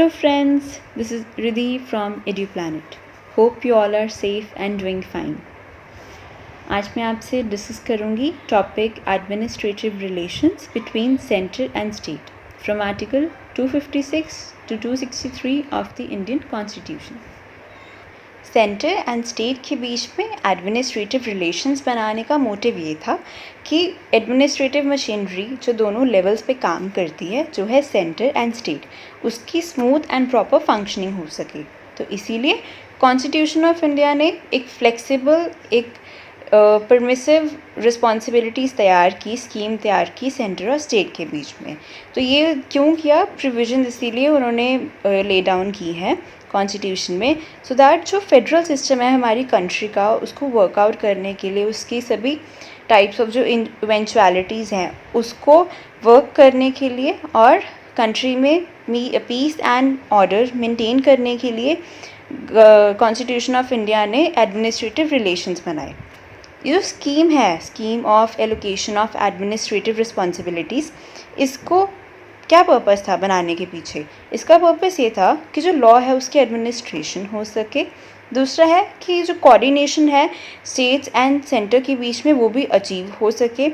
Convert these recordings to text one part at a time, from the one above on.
Hello friends, this is Riddhi from EduPlanet. Hope you all are safe and doing fine. आज मैं आपसे discuss करूँगी topic administrative relations between centre and state from article 256 to 263 of the Indian constitution. Centre and state के बीच में administrative relations बनाने का motive ये था कि एडमिनिस्ट्रेटिव मशीनरी जो दोनों लेवल्स पे काम करती है, जो है सेंटर एंड स्टेट, उसकी स्मूथ एंड प्रॉपर फंक्शनिंग हो सके। तो इसीलिए कॉन्स्टिट्यूशन ऑफ इंडिया ने एक फ्लेक्सिबल, एक परमिसिव रिस्पॉन्सिबिलिटीज़ तैयार की, स्कीम तैयार की सेंटर और स्टेट के बीच में। तो ये क्यों किया, प्रोविजन इसीलिए उन्होंने ले डाउन की है कॉन्स्टिट्यूशन में, सो दैट जो फेडरल सिस्टम है हमारी कंट्री का, उसको वर्कआउट करने के लिए, उसकी सभी टाइप्स ऑफ जो इवेंचुअलिटीज़ हैं उसको वर्क करने के लिए और कंट्री में पीस एंड ऑर्डर मेंटेन करने के लिए कॉन्स्टिट्यूशन ऑफ इंडिया ने एडमिनिस्ट्रेटिव रिलेशंस बनाए। ये जो स्कीम है, scheme of allocation of administrative responsibilities, इसको क्या पर्पस था बनाने के पीछे? इसका पर्पस ये था कि जो लॉ है उसकी एडमिनिस्ट्रेशन हो सके, दूसरा है कि जो कोऑर्डिनेशन है स्टेट्स एंड सेंटर के बीच में वो भी अचीव हो सके,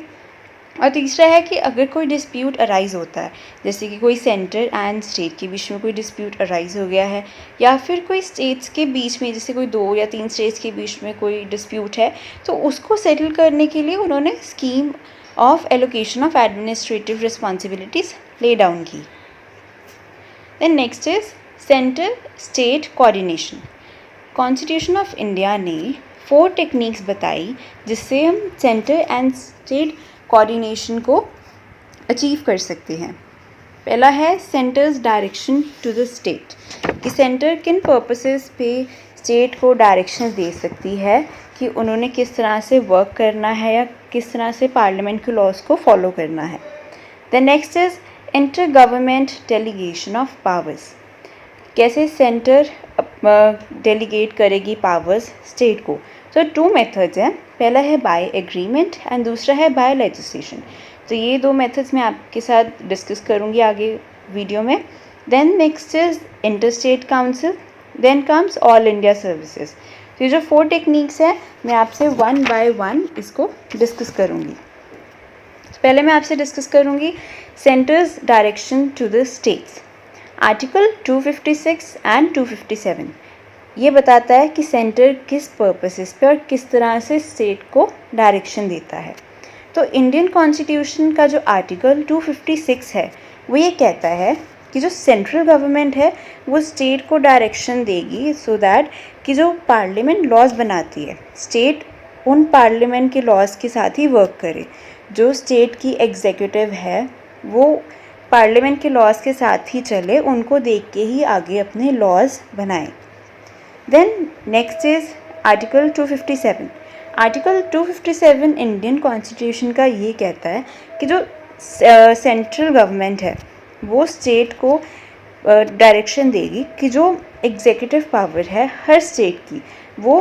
और तीसरा है कि अगर कोई डिस्प्यूट अराइज होता है, जैसे कि कोई सेंटर एंड स्टेट के बीच में कोई डिस्प्यूट अराइज हो गया है, या फिर कोई स्टेट्स के बीच में, जैसे कोई 2 या 3 स्टेट्स के बीच में कोई डिस्प्यूट है, तो उसको सेटल करने के लिए उन्होंने scheme of allocation of administrative responsibilities lay down की। Then next is centre state coordination. Constitution of India ने 4 टेक्निक्स बताई जिससे हम सेंटर एंड स्टेट कोऑर्डिनेशन को अचीव कर सकते हैं। पहला है centre's direction to the state, कि सेंटर किन पर्पसेस पे स्टेट को डायरेक्शन दे सकती है कि उन्होंने किस तरह से वर्क करना है या किस तरह से पार्लियामेंट के लॉज को फॉलो करना है। The next is inter government delegation of powers, कैसे सेंटर डेलीगेट करेगी पावर्स स्टेट को। तो 2 मेथड्स हैं, पहला है बाय एग्रीमेंट एंड दूसरा है बाय लेजिस्लेशन। तो ये 2 मेथड्स मैं आपके साथ डिस्कस करूँगी आगे वीडियो में। Then next is inter state council, then comes all India services. तो ये जो 4 टेक्निक्स हैं मैं आपसे 1 बाय 1 इसको डिस्कस करूँगी। तो पहले मैं आपसे डिस्कस करूँगी centre's direction to the states. Article 256 and 257 ये बताता है कि सेंटर किस पर्पसेस पे और किस तरह से स्टेट को डायरेक्शन देता है। तो इंडियन कॉन्स्टिट्यूशन का जो आर्टिकल 256 है वो ये कहता है कि जो सेंट्रल गवर्नमेंट है वो स्टेट को डायरेक्शन देगी, सो दैट कि जो पार्लियामेंट लॉज बनाती है, स्टेट उन पार्लियामेंट के लॉज के साथ ही वर्क करे। जो स्टेट की एग्जीक्यूटिव है वो पार्लियामेंट के लॉज के साथ ही चले, उनको देख के ही आगे अपने लॉज बनाए। Then next is article 257। Article 257 Indian constitution का ये कहता है कि जो सेंट्रल गवर्नमेंट है वो स्टेट को डायरेक्शन देगी कि जो एग्जीक्यूटिव पावर है हर स्टेट की, वो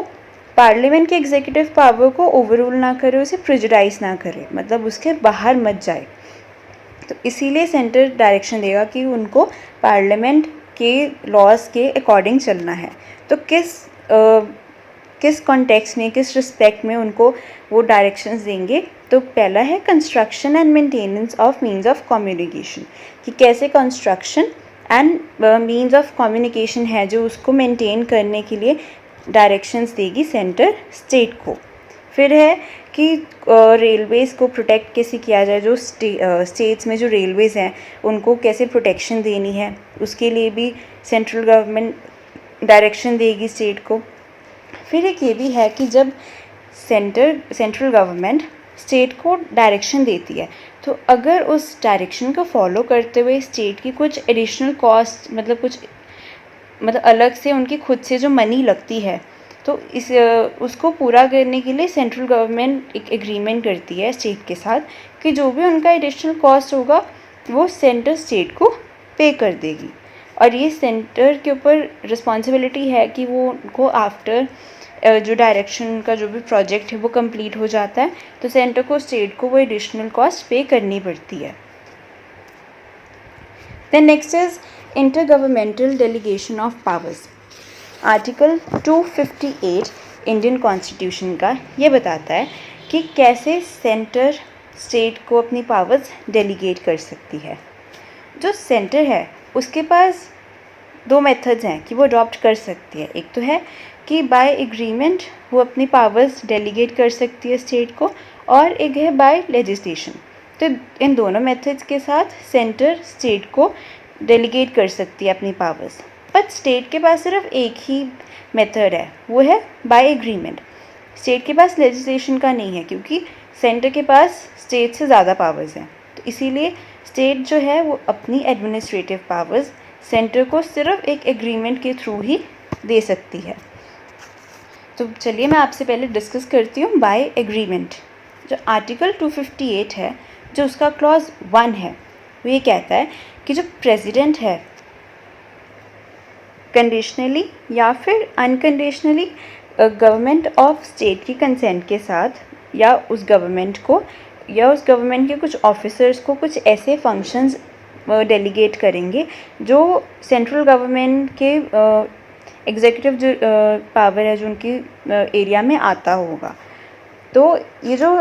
पार्लियामेंट के एग्जीक्यूटिव पावर को ओवररूल ना करे, उसे प्रेजुडाइज ना करे, मतलब उसके बाहर मत जाए। तो इसीलिए सेंटर डायरेक्शन देगा कि उनको पार्लियामेंट के लॉज के अकॉर्डिंग चलना है। तो किस कॉन्टेक्स्ट में, किस रिस्पेक्ट में उनको वो डायरेक्शंस देंगे। तो पहला है construction and maintenance of means of communication, कि कैसे construction and means of communication है जो उसको मेंटेन करने के लिए डायरेक्शंस देगी सेंटर स्टेट को। फिर है कि रेलवेज़ को प्रोटेक्ट कैसे किया जाए, जो स्टेट्स में जो रेलवेज़ हैं उनको कैसे प्रोटेक्शन देनी है, उसके लिए भी सेंट्रल गवर्नमेंट डायरेक्शन देगी स्टेट को। फिर एक ये भी है कि जब सेंट्रल गवर्नमेंट स्टेट को डायरेक्शन देती है, तो अगर उस डायरेक्शन को फॉलो करते हुए स्टेट की कुछ एडिशनल कॉस्ट, मतलब अलग से उनकी खुद से जो मनी लगती है, तो उसको पूरा करने के लिए सेंट्रल गवर्नमेंट एक एग्रीमेंट करती है स्टेट के साथ कि जो भी उनका एडिशनल कॉस्ट होगा वो सेंटर स्टेट को पे कर देगी। और ये सेंटर के ऊपर रिस्पॉन्सिबिलिटी है कि वो उनको आफ्टर जो डायरेक्शन का जो भी प्रोजेक्ट है वो कंप्लीट हो जाता है, तो सेंटर को स्टेट को वो एडिशनल कॉस्ट पे करनी पड़ती है। Then next is intergovernmental delegation of powers. Article 258 Indian constitution का ये बताता है कि कैसे सेंटर स्टेट को अपनी पावर्स डेलीगेट कर सकती है। जो सेंटर है उसके पास दो मेथड्स हैं कि वो अडॉप्ट कर सकती है। एक तो है कि बाय एग्रीमेंट वो अपनी पावर्स डेलीगेट कर सकती है स्टेट को, और एक है बाय लेजिस्लेशन। तो इन दोनों मेथड्स के साथ सेंटर स्टेट को डेलीगेट कर सकती है अपनी पावर्स। बट स्टेट के पास सिर्फ एक ही मेथड है, वो है बाय एग्रीमेंट। स्टेट के पास लेजिस्लेशन का नहीं है, क्योंकि सेंटर के पास स्टेट से ज़्यादा पावर्स हैं। तो इसीलिए स्टेट जो है वो अपनी एडमिनिस्ट्रेटिव पावर्स सेंटर को सिर्फ एक एग्रीमेंट के थ्रू ही दे सकती है। तो चलिए मैं आपसे पहले डिस्कस करती हूँ बाय एग्रीमेंट। जो आर्टिकल 258 है, जो उसका क्लॉज 1 है, वो ये कहता है कि जो प्रेसिडेंट है कंडीशनली या फिर अनकंडीशनली गवर्नमेंट ऑफ स्टेट की कंसेंट के साथ या उस गवर्नमेंट को या उस गवर्नमेंट के कुछ ऑफिसर्स को कुछ ऐसे फंक्शंस डेलीगेट करेंगे जो सेंट्रल गवर्नमेंट के एग्जीक्यूटिव जो पावर है जो उनकी एरिया में आता होगा। तो ये जो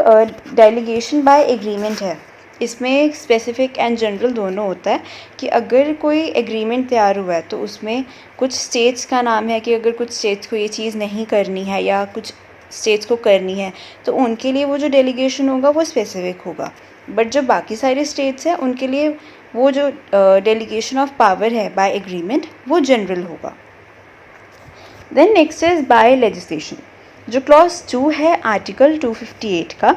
डेलीगेशन बाय एग्रीमेंट है, इसमें स्पेसिफिक एंड जनरल दोनों होता है कि अगर कोई एग्रीमेंट तैयार हुआ है तो उसमें कुछ स्टेट्स का नाम है कि अगर कुछ स्टेट्स को ये चीज़ नहीं करनी है या कुछ स्टेट्स को करनी है तो उनके लिए वो जो डेलीगेशन होगा वो स्पेसिफिक होगा। बट जो बाकी सारे स्टेट्स हैं उनके लिए वो जो डेलीगेशन ऑफ पावर है बाय एग्रीमेंट वो जनरल होगा। Then next is by legislation. जो क्लॉज 2 है आर्टिकल 258 का,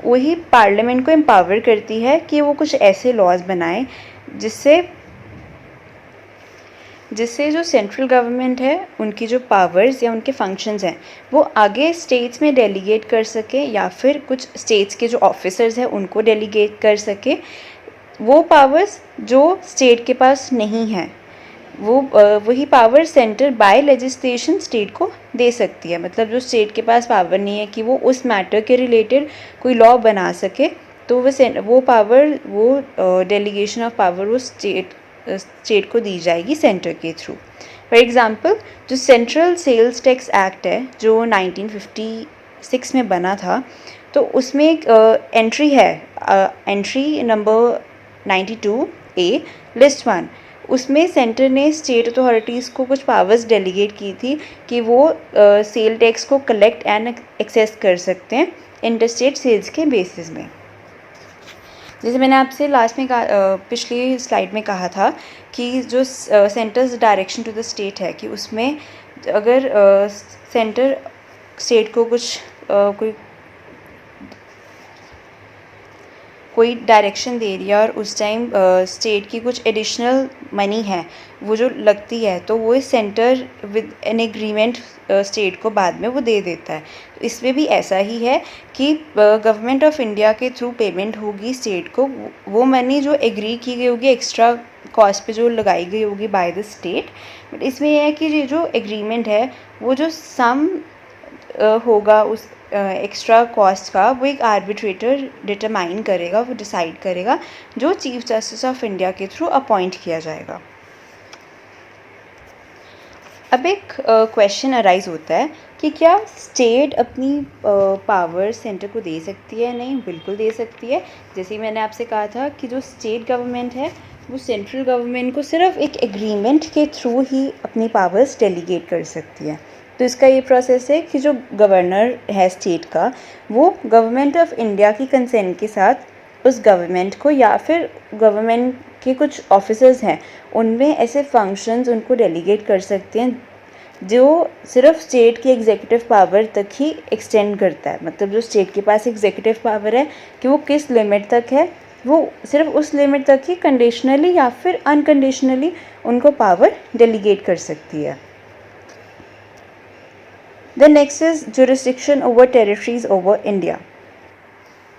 वही पार्लियामेंट को एम्पावर करती है कि वो कुछ ऐसे लॉज बनाए जिससे जो सेंट्रल गवर्नमेंट है उनकी जो पावर्स या उनके फंक्शंस हैं वो आगे स्टेट्स में डेलीगेट कर सके या फिर कुछ स्टेट्स के जो ऑफिसर्स हैं उनको डेलीगेट कर सके। वो पावर्स जो स्टेट के पास नहीं हैं वही power centre by legislation state को दे सकती है। मतलब जो स्टेट के पास पावर नहीं है कि वो उस मैटर के रिलेटेड कोई लॉ बना सके, तो वो पावर वो डेलीगेशन ऑफ पावर वो स्टेट को दी जाएगी सेंटर के थ्रू। फॉर एग्ज़ाम्पल जो सेंट्रल सेल्स टैक्स एक्ट है जो 1956 में बना था, तो उसमें एक एंट्री है, एंट्री नंबर 92A लिस्ट 1। उसमें सेंटर ने स्टेट अथॉरिटीज़ को कुछ पावर्स डेलीगेट की थी कि वो सेल टैक्स को कलेक्ट एंड एक्सेस कर सकते हैं इंटरस्टेट सेल्स के बेसिस में। जैसे मैंने आपसे लास्ट में पिछली स्लाइड में कहा था कि जो centre's direction to the state है कि उसमें अगर सेंटर स्टेट को कुछ कोई डायरेक्शन दे रही है और उस टाइम स्टेट की कुछ एडिशनल मनी है वो जो लगती है, तो वो centre with an agreement state को बाद में वो दे देता है। तो इसमें भी ऐसा ही है कि गवर्नमेंट ऑफ इंडिया के थ्रू पेमेंट होगी स्टेट को, वो मनी जो एग्री की गई होगी एक्स्ट्रा कॉस्ट पे जो लगाई गई होगी बाय द स्टेट। बट इसमें यह है कि ये जो एग्रीमेंट है वो जो सम होगा उस एक्स्ट्रा कॉस्ट का वो एक आर्बिट्रेटर डिटरमाइन करेगा, वो डिसाइड करेगा, जो चीफ जस्टिस ऑफ इंडिया के थ्रू अपॉइंट किया जाएगा। अब एक क्वेश्चन अराइज होता है कि क्या स्टेट अपनी पावर सेंटर को दे सकती है? नहीं, बिल्कुल दे सकती है। जैसे ही मैंने आपसे कहा था कि जो स्टेट गवर्नमेंट है वो सेंट्रल गवर्नमेंट को सिर्फ एक एग्रीमेंट के थ्रू ही अपनी पावर्स डेलीगेट कर सकती है। तो इसका ये प्रोसेस है कि जो गवर्नर है स्टेट का, वो गवर्नमेंट ऑफ इंडिया की कंसेंट के साथ उस गवर्नमेंट को या फिर गवर्नमेंट के कुछ ऑफिसर्स हैं उनमें ऐसे फंक्शंस उनको डेलीगेट कर सकते हैं जो सिर्फ स्टेट की एग्जीक्यूटिव पावर तक ही एक्सटेंड करता है। मतलब जो स्टेट के पास एग्जीक्यूटिव पावर है कि वो किस लिमिट तक है, वो सिर्फ उस लिमिट तक ही कंडीशनली या फिर अनकंडीशनली उनको पावर डेलीगेट कर सकती है। The next is jurisdiction over territories over India.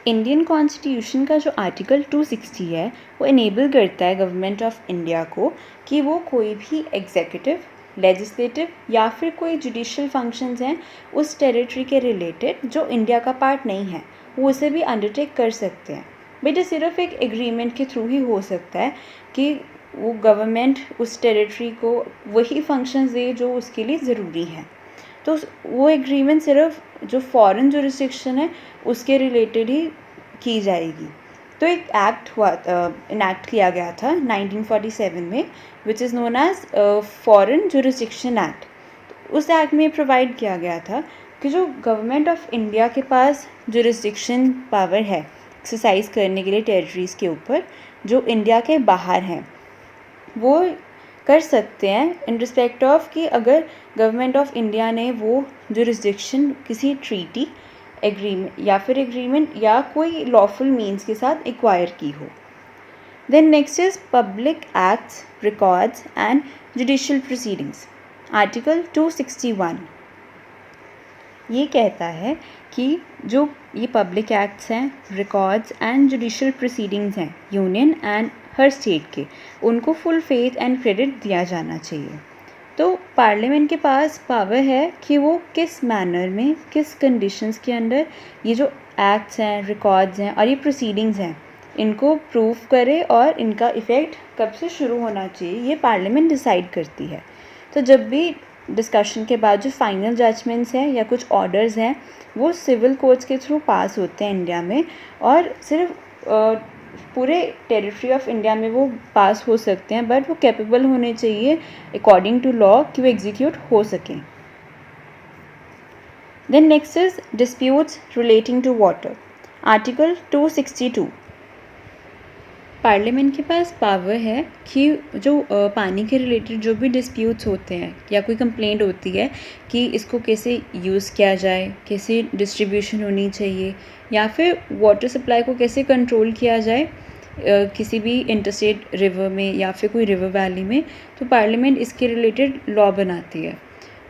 Indian constitution का जो आर्टिकल 260 है वो इनेबल करता है गवर्नमेंट ऑफ इंडिया को कि वो कोई भी एग्जीक्यूटिव, लेजिस्लेटिव या फिर कोई जुडिशियल फंक्शंस हैं उस टेरिटरी के रिलेटेड जो इंडिया का पार्ट नहीं है वो उसे भी अंडरटेक कर सकते हैं। बट ये सिर्फ एक एग्रीमेंट के थ्रू ही हो सकता है कि वो गवर्नमेंट उस टेरिटरी को वही फंक्शंस दे जो उसके लिए ज़रूरी हैं। तो वो एग्रीमेंट सिर्फ जो फॉरेन जुरिस्डिक्शन है उसके रिलेटेड ही की जाएगी। तो एक एक्ट हुआ इनैक्ट किया गया था 1947 में, which is known as foreign jurisdiction act. उस एक्ट में प्रोवाइड किया गया था कि जो गवर्नमेंट ऑफ इंडिया के पास जुरिस्डिक्शन पावर है एक्सरसाइज करने के लिए टेरिटरीज़ के ऊपर जो इंडिया के बाहर हैं, वो कर सकते हैं इन रिस्पेक्ट ऑफ कि अगर गवर्नमेंट ऑफ इंडिया ने वो जुरिस्डिक्शन किसी ट्रीटी एग्रीमेंट या कोई लॉफुल मीन्स के साथ एक्वायर की हो। Then next is public acts, records and judicial proceedings. Article 261 ये कहता है कि जो ये पब्लिक एक्ट्स हैं, रिकॉर्ड्स एंड जुडिशियल प्रोसीडिंग्स हैं यूनियन एंड हर स्टेट के, उनको फुल फेथ एंड क्रेडिट दिया जाना चाहिए। तो पार्लियामेंट के पास पावर है कि वो किस मैनर में, किस कंडीशंस के अंदर ये जो एक्ट्स हैं, रिकॉर्ड्स हैं और ये प्रोसीडिंग्स हैं इनको प्रूव करे और इनका इफ़ेक्ट कब से शुरू होना चाहिए, ये पार्लियामेंट डिसाइड करती है। तो जब भी डिस्कशन के बाद जो फाइनल जजमेंट्स हैं या कुछ ऑर्डर्स हैं वो सिविल कोर्ट्स के थ्रू पास होते हैं इंडिया में, और सिर्फ पूरे टेरिटरी ऑफ इंडिया में वो पास हो सकते हैं, बट वो कैपेबल होने चाहिए अकॉर्डिंग टू लॉ कि वो एग्जीक्यूट हो सकें। Then next is disputes relating to water. Article 262 parliament के पास पावर है कि जो पानी के रिलेटेड जो भी डिस्प्यूट्स होते हैं या कोई कंप्लेंट होती है कि इसको कैसे यूज़ किया जाए, कैसे डिस्ट्रीब्यूशन होनी चाहिए, या फिर वाटर सप्लाई को कैसे कंट्रोल किया जाए किसी भी इंटरस्टेट रिवर में या फिर कोई रिवर वैली में, तो पार्लियामेंट इसके रिलेटेड लॉ बनाती है।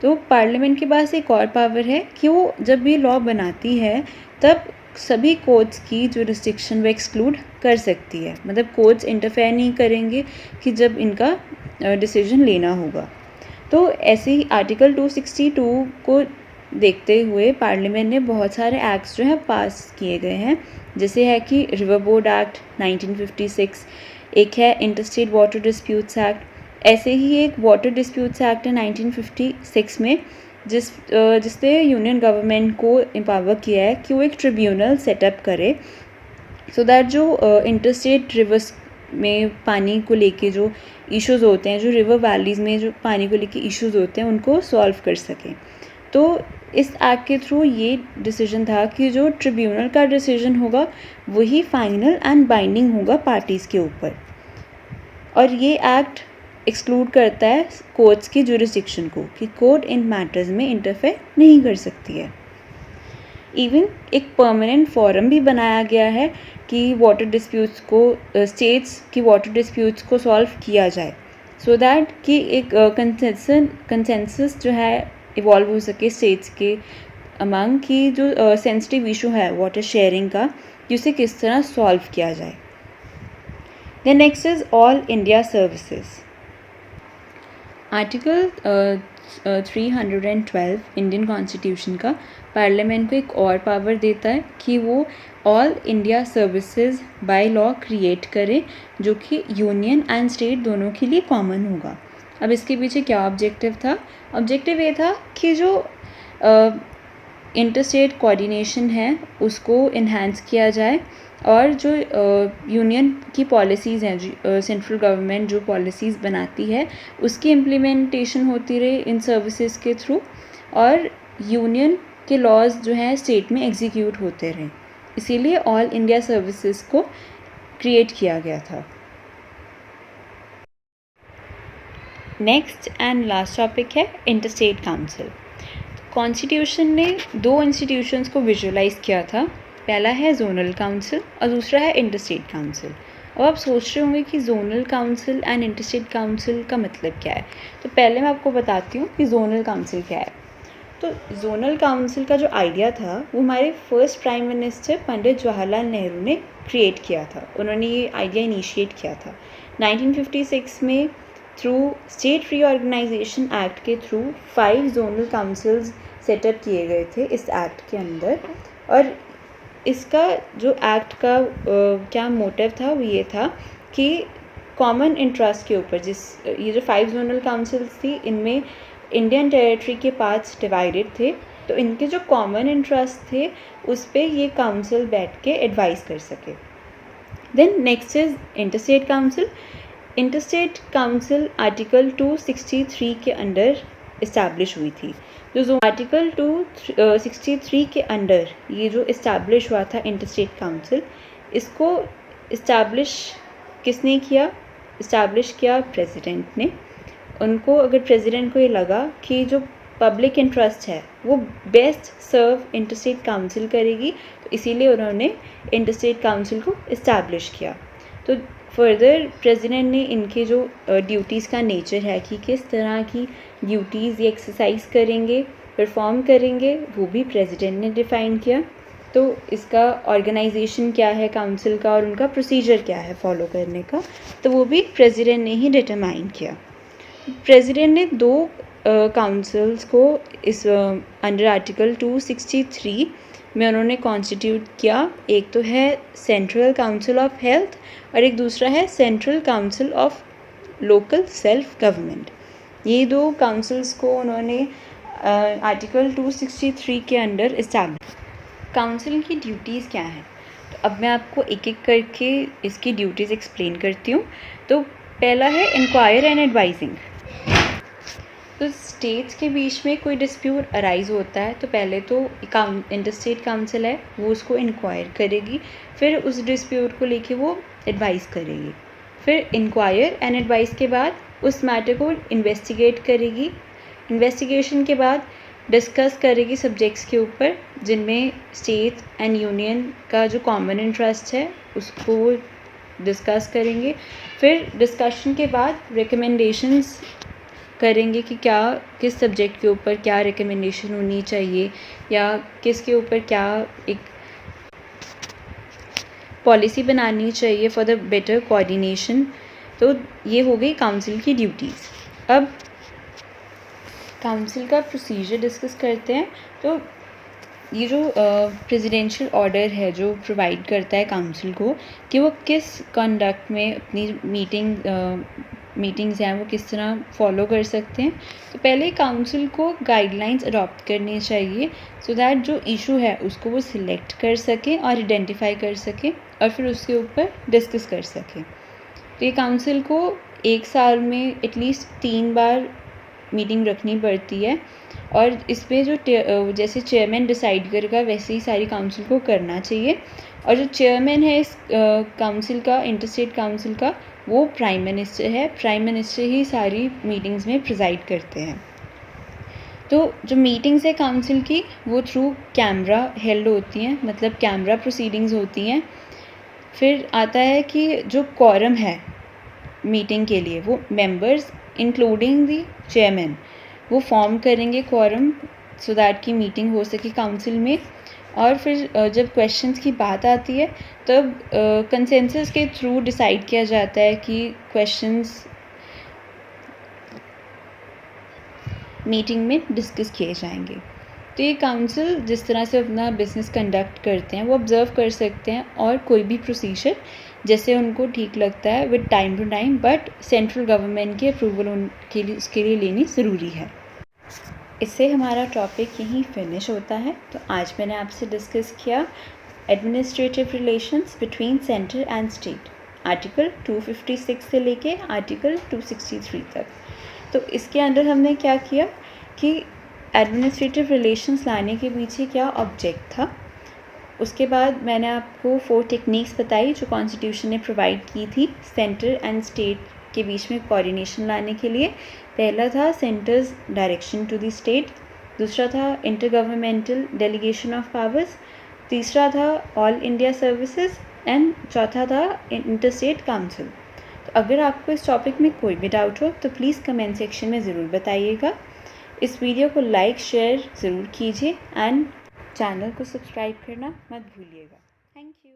तो पार्लियामेंट के पास एक और पावर है कि वो जब भी लॉ बनाती है तब सभी कोर्ट्स की जुरिस्डिक्शन वो एक्सक्लूड कर सकती है, मतलब कोर्ट्स इंटरफेयर नहीं करेंगे कि जब इनका डिसीजन लेना होगा। तो ऐसे ही आर्टिकल 262 को देखते हुए पार्लियामेंट ने बहुत सारे एक्ट्स जो हैं पास किए गए हैं, जैसे है कि रिवर बोर्ड एक्ट 1956, एक है इंटरस्टेट वाटर डिस्प्यूट्स एक्ट, ऐसे ही एक वाटर डिस्प्यूट्स एक्ट है 1956 में जिसने यूनियन गवर्नमेंट को एम्पावर किया है कि वो एक ट्रिब्यूनल सेटअप करे सो दैट जो इंटरस्टेट रिवर्स में पानी को लेके जो इश्यूज़ होते हैं, जो रिवर वैलीज़ में जो पानी को लेके इश्यूज़ होते हैं, उनको सॉल्व कर सकें। तो इस एक्ट के थ्रू ये डिसीजन था कि जो ट्रिब्यूनल का डिसीजन होगा वही फाइनल एंड बाइंडिंग होगा पार्टीज़ के ऊपर, और ये एक्ट एक्सक्लूड करता है कोर्ट्स की जुरिस्डिक्शन को कि कोर्ट इन मैटर्स में इंटरफेयर नहीं कर सकती है। इवन एक परमानेंट फोरम भी बनाया गया है कि वाटर डिस्प्यूट्स को स्टेट्स की वाटर डिस्प्यूट्स को सॉल्व किया जाए, सो दैट कि एक कंसेंसस जो है इवॉल्व हो सके स्टेट्स के अमंग कि जो सेंसिटिव इशू है वाटर शेयरिंग का, कि उसे किस तरह सॉल्व किया जाए। Then next is all India services. Article 312 Indian constitution का पार्लियामेंट को एक और पावर देता है कि वो all India services by law create करे, जो कि यूनियन एंड स्टेट दोनों के लिए कॉमन होगा। अब इसके पीछे क्या ऑब्जेक्टिव था? ऑब्जेक्टिव ये था कि जो इंटरस्टेट कोऑर्डिनेशन है उसको इन्हांस किया जाए, और जो यूनियन की पॉलिसीज़ हैं, सेंट्रल गवर्नमेंट जो पॉलिसीज़ बनाती है उसकी इम्प्लीमेंटेशन होती रहे इन सर्विसेज के थ्रू, और यूनियन के लॉज जो हैं स्टेट में एग्जीक्यूट होते रहें। इसीलिए ऑल इंडिया सर्विसेज को क्रिएट किया गया था। नेक्स्ट एंड लास्ट टॉपिक है इंटरस्टेट काउंसिल। कॉन्स्टिट्यूशन ने दो इंस्टीट्यूशंस को विजुअलाइज किया था, पहला है जोनल काउंसिल और दूसरा है इंटरस्टेट काउंसिल। अब आप सोच रहे होंगे कि zonal council and interstate council का मतलब क्या है, तो पहले मैं आपको बताती हूँ कि जोनल काउंसिल क्या है। तो जोनल काउंसिल का जो आइडिया था वो हमारे first prime minister Pandit Jawaharlal Nehru ने क्रिएट किया था। उन्होंने ये आइडिया इनिशिएट किया था 1956 में थ्रू स्टेट रीऑर्गेनाइजेशन एक्ट के थ्रू 5 जोनल काउंसिल्स सेटअप किए गए थे इस एक्ट के अंदर। और इसका जो एक्ट का क्या मोटिव था वो ये था कि कॉमन इंटरेस्ट के ऊपर ये जो 5 जोनल काउंसिल्स थी, इनमें इंडियन टेरिटरी के पार्ट्स डिवाइडेड थे, तो इनके जो कॉमन इंटरेस्ट थे उस पर ये काउंसिल बैठ के एडवाइस कर सके। Then next is interstate council. Interstate council article 263 के अंडर इस्टेब्लिश हुई थी। जो आर्टिकल 263 के अंडर ये जो इस्टेब्लिश हुआ था इंटरस्टेट काउंसिल, इसको इस्टेब्लिश किसने किया? इस्टेब्लिश किया प्रेसिडेंट ने। उनको, अगर प्रेसिडेंट को ये लगा कि जो पब्लिक इंटरेस्ट है वो बेस्ट सर्व इंटरस्टेट काउंसिल करेगी, तो इसीलिए उन्होंने इंटरस्टेट काउंसिल को इस्टेब्लिश किया। तो फर्दर प्रेसिडेंट ने इनके जो ड्यूटीज़ का नेचर है कि किस तरह की ड्यूटीज़ ये एक्सरसाइज करेंगे, परफॉर्म करेंगे, वो भी प्रेसिडेंट ने डिफ़ाइन किया। तो इसका ऑर्गेनाइजेशन क्या है काउंसिल का और उनका प्रोसीजर क्या है फॉलो करने का, तो वो भी प्रेसिडेंट ने ही डिटरमाइन किया। प्रेसिडेंट ने 2 काउंसिल्स को इस अंडर आर्टिकल 263 में उन्होंने कॉन्स्टिट्यूट किया। एक तो है सेंट्रल काउंसिल ऑफ हेल्थ और एक दूसरा है central council of local self government. ये 2 काउंसिल्स को उन्होंने आर्टिकल 263 के अंडर इस्टेब्लिश। काउंसिल की ड्यूटीज़ क्या हैं? तो अब मैं आपको एक एक करके इसकी ड्यूटीज़ एक्सप्लेन करती हूँ। तो पहला है इंक्वायर एंड एडवाइजिंग। तो स्टेट्स के बीच में कोई डिस्प्यूट अराइज होता है तो पहले तो इंटरस्टेट काउंसिल है वो उसको इंक्वायर करेगी, फिर उस डिस्प्यूट को लेके वो एडवाइस करेगी, फिर इंक्वायर एंड एडवाइस के बाद उस मैटर को इन्वेस्टिगेट करेगी। इन्वेस्टिगेशन के बाद डिस्कस करेगी सब्जेक्ट्स के ऊपर जिनमें स्टेट एंड यूनियन का जो कॉमन इंटरेस्ट है उसको डिस्कस करेंगे। फिर डिस्कशन के बाद रिकमेंडेशंस करेंगे कि क्या किस सब्जेक्ट के ऊपर क्या रिकमेंडेशन होनी चाहिए या किसके ऊपर क्या एक पॉलिसी बनानी चाहिए फॉर द बेटर कोऑर्डिनेशन। तो ये हो गई काउंसिल की ड्यूटीज़। अब काउंसिल का प्रोसीजर डिस्कस करते हैं। तो ये जो प्रेसिडेंशियल ऑर्डर है जो प्रोवाइड करता है काउंसिल को कि वो किस कंडक्ट में अपनी मीटिंग्स हैं वो किस तरह फॉलो कर सकते हैं। तो पहले काउंसिल को गाइडलाइंस अडॉप्ट करनी चाहिए सो दैट जो इशू है उसको वो सिलेक्ट कर सकें और आइडेंटिफाई कर सकें और फिर उसके ऊपर डिस्कस कर सकें। तो ये काउंसिल को 1 साल में एटलीस्ट 3 बार मीटिंग रखनी पड़ती है और इसमें जो जैसे चेयरमैन डिसाइड करेगा वैसे ही सारी काउंसिल को करना चाहिए। और जो चेयरमैन है इस काउंसिल का, इंटरस्टेट काउंसिल का, वो प्राइम मिनिस्टर है। प्राइम मिनिस्टर ही सारी मीटिंग्स में प्रिजाइड करते हैं। तो जो मीटिंग्स है काउंसिल की वो थ्रू कैमरा हेल्ड होती हैं, मतलब कैमरा प्रोसीडिंग्स होती हैं। फिर आता है कि जो क्वारम है मीटिंग के लिए वो मेंबर्स इंक्लूडिंग द चेयरमैन वो फॉर्म करेंगे क्वारम सो दैट की मीटिंग हो सके काउंसिल में। और फिर जब क्वेश्चंस की बात आती है तब कंसेंसस के थ्रू डिसाइड किया जाता है कि क्वेश्चंस मीटिंग में डिस्कस किए जाएंगे। तो ये काउंसिल जिस तरह से अपना बिजनेस कंडक्ट करते हैं वो ऑब्ज़र्व कर सकते हैं और कोई भी प्रोसीजर जैसे उनको ठीक लगता है with time to time, but central government की अप्रूवल उसके लिए लेनी ज़रूरी है। इससे हमारा टॉपिक यहीं फिनिश होता है। तो आज मैंने आपसे डिस्कस किया administrative relations between centre and state, article 256 से लेके आर्टिकल 263 तक। तो इसके अंदर हमने क्या किया कि एडमिनिस्ट्रेटिव रिलेशंस लाने के पीछे क्या ऑब्जेक्ट था। उसके बाद मैंने आपको 4 टेक्निक्स बताई जो कॉन्स्टिट्यूशन ने प्रोवाइड की थी सेंटर एंड स्टेट के बीच में कोऑर्डिनेशन लाने के लिए। पहला था centre's direction to the state, दूसरा था inter governmental delegation of powers, तीसरा था ऑल इंडिया सर्विसेज एंड चौथा था इंटरस्टेट काउंसिल। तो अगर आपको इस टॉपिक में कोई भी डाउट हो तो प्लीज़ कमेंट सेक्शन में ज़रूर बताइएगा। इस वीडियो को लाइक शेयर ज़रूर कीजिए एंड चैनल को सब्सक्राइब करना मत भूलिएगा। Thank you.